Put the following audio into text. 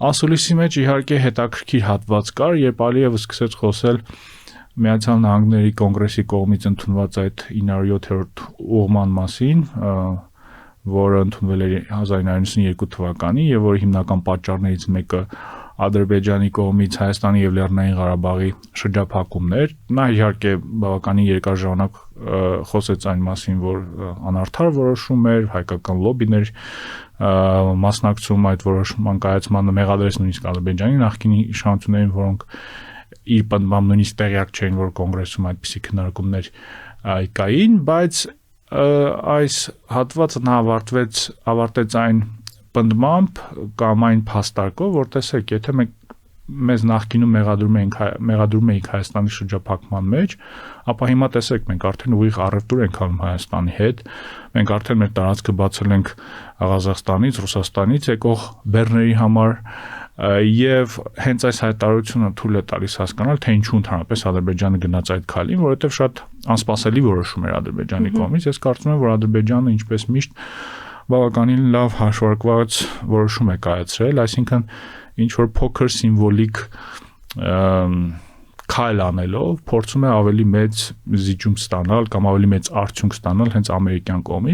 ասուլիսի մեջ իհարկե հետաքրքիր հատված կար, երբ Ալիևը սկսեց խոսել Միացյալ Նահանգների կոնգրեսի կողմից ընդունված այդ 907-րդ ուղղման մասին, որը ընդունվել էր 1992 թվականին եւ որի հիմնական պատճառներից մեկը Ադրբեջանի կողմից Հայաստանի եւ Լեռնային Ղարաբաղի շրջափակումն էր։ Նա իհարկե բավականին երկար ժամանակ խոսեց այն մասին, որ անարդար որոշում էր, հայկական լոբիներ մասնակցում այդ որոշման կայացմանը, մեղադրեց նույնիսկ Ադրբեջանի նախկին իշխանություններին, որոնք իր պնդմամբ նույնիսկ տեղյակ չէին, որ կոնգրեսում այդպիսի քննարկումներ կային, բայց այս հատվածը նա ավարտեց այն պնդմամբ կամ այն փաստարկով, որ տեսեք, եթե մեզ նախկինում մեղադրում էինք Հայաստանի շրջափակման մեջ, ապա հիմա տեսեք, մենք արդեն ուղիղ առևտուր ենք անում Հայաստանի հետ, մենք արդեն մեր տարածքը բացել ենք Ղազախստանից, Ռուսաստանից եկող բեռների համար եւ հենց այս հայտարարությունը թույլ է տալիս հասկանալ, թե ինչու ընդհանրապես Ադրբեջանը գնաց այդ քայլին, որովհետեւ շատ անսպասելի որոշում էր Ադրբեջանի կողմից։ Ես կարծում եմ, որ Ադրբեջանը ինչպես միշտ բավականին լավ հաշվարկված որոշում է կայացրել, այսինքն ինչ որ փոքր սիմվոլիկ քայլ անելով փորձում է ավելի մեծ զիջում ստանալ կամ ավելի մեծ արդյունք ստանալ հենց ամերիկյան կողմից